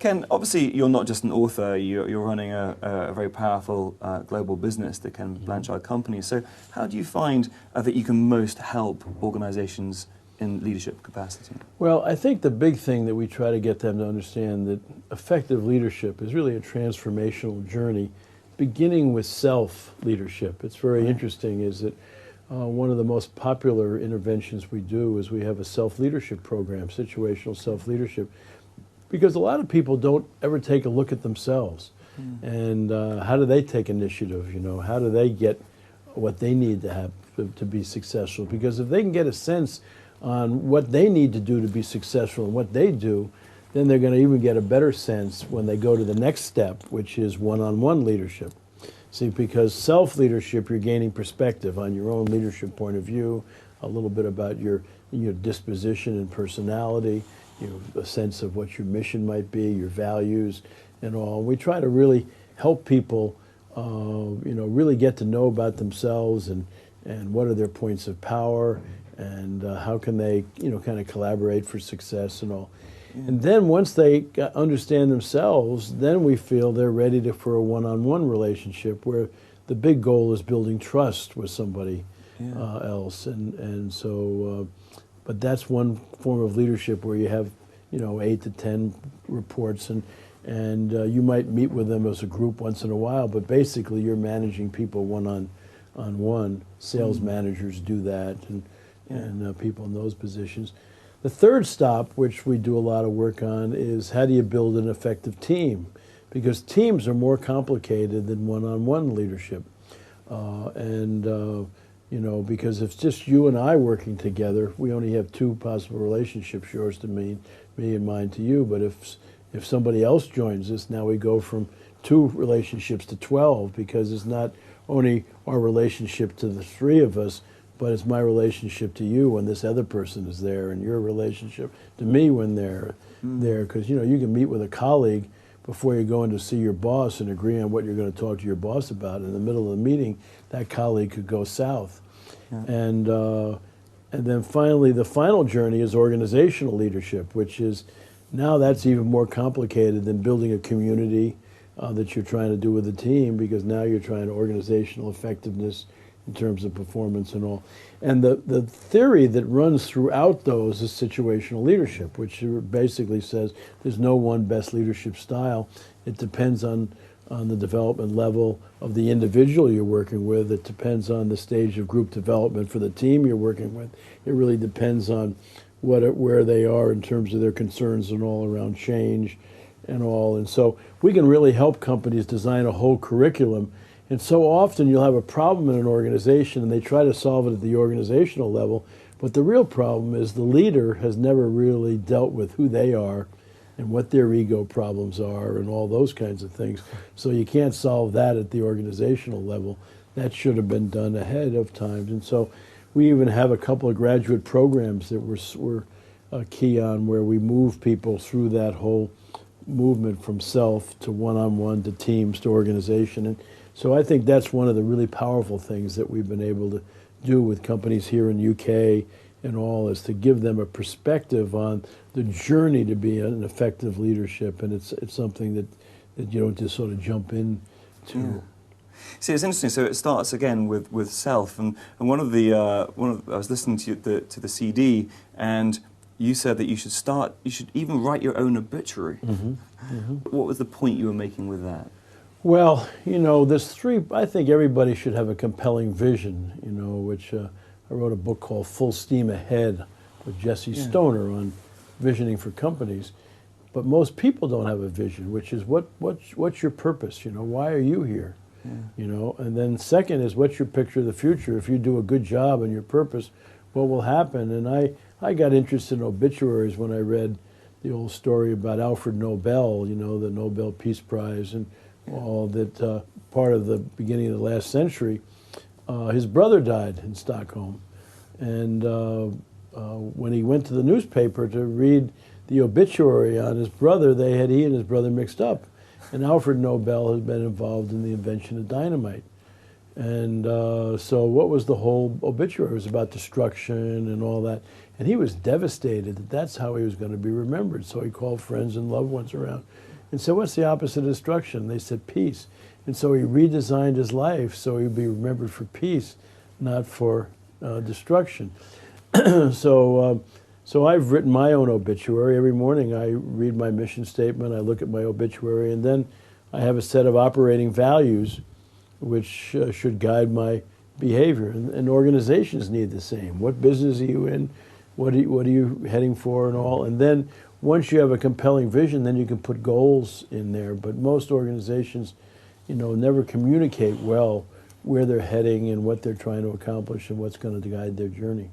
Ken, obviously you're not just an author, you're running a very powerful global business, the Ken Blanchard company. So how do you find that you can most help organizations in leadership capacity? Well, I think the big thing that we try to get them to understand that effective leadership is really a transformational journey, beginning with self-leadership. It's very interesting is that one of the most popular interventions we do is we have a self-leadership program, situational self-leadership, because a lot of people don't ever take a look at themselves. And how do they take initiative? You know, how do they get what they need to have to be successful? Because if they can get a sense on what they need to do to be successful and what they do, then they're going to even get a better sense when they go to the next step, which is one-on-one leadership. See, because self-leadership, you're gaining perspective on your own leadership point of view, a little bit about your disposition and personality, a sense of what your mission might be, your values, and all. We try to really help people, really get to know about themselves and what are their points of power and how can they, kind of collaborate for success and all. And then once they understand themselves, then we feel they're ready for a one-on-one relationship where the big goal is building trust with somebody else. And so, but that's one form of leadership where you have, 8 to 10 reports and you might meet with them as a group once in a while, but basically you're managing people one-on-one. Sales managers do that and people in those positions. The third stop, which we do a lot of work on, is how do you build an effective team? Because teams are more complicated than one-on-one leadership. Because if it's just you and I working together, we only have 2 possible relationships, yours to me and mine to you. But if somebody else joins us, now we go from 2 relationships to 12, because it's not only our relationship to the 3 of us, but it's my relationship to you when this other person is there, and your relationship to me when they're there. Because, you can meet with a colleague before you go in to see your boss and agree on what you're going to talk to your boss about. In the middle of the meeting, that colleague could go south. And then finally, the final journey is organizational leadership, which is now that's even more complicated than building a community that you're trying to do with a team, because now you're trying organizational effectiveness in terms of performance and all. And the theory that runs throughout those is situational leadership, which basically says there's no one best leadership style. It depends on the development level of the individual you're working with. It depends on the stage of group development for the team you're working with. It really depends on where they are in terms of their concerns and all around change and all. And so we can really help companies design a whole curriculum. And so often you'll have a problem in an organization and they try to solve it at the organizational level, but the real problem is the leader has never really dealt with who they are and what their ego problems are and all those kinds of things. So you can't solve that at the organizational level. That should have been done ahead of time. And so we even have a couple of graduate programs that we're key on, where we move people through that whole movement from self to one-on-one to teams to organization. And so I think that's one of the really powerful things that we've been able to do with companies here in UK and all, is to give them a perspective on the journey to be an effective leadership. And it's something that you don't just sort of jump into. Yeah. See, it's interesting. So it starts again with self, and I was listening to the CD, and you said that you should even write your own obituary. What was the point you were making with that? Well, there's 3, I think everybody should have a compelling vision, which I wrote a book called Full Steam Ahead with Jesse Stoner on visioning for companies. But most people don't have a vision, which is what's your purpose? Why are you here? And then second is, what's your picture of the future? If you do a good job on your purpose, what will happen? And I got interested in obituaries when I read the old story about Alfred Nobel, the Nobel Peace Prize, and all that part of the beginning of the last century. His brother died in Stockholm. And when he went to the newspaper to read the obituary on his brother, he and his brother mixed up. And Alfred Nobel has been involved in the invention of dynamite. And so what was the whole obituary? It was about destruction and all that. And he was devastated that that's how he was going to be remembered. So he called friends and loved ones around and said, "What's the opposite of destruction?" They said, "Peace." And so he redesigned his life so he'd be remembered for peace, not for destruction. So I've written my own obituary. Every morning I read my mission statement, I look at my obituary, and then I have a set of operating values which should guide my behavior. And organizations need the same. What business are you in? What are you heading for and all? And then once you have a compelling vision, then you can put goals in there. But most organizations, never communicate well where they're heading and what they're trying to accomplish and what's going to guide their journey.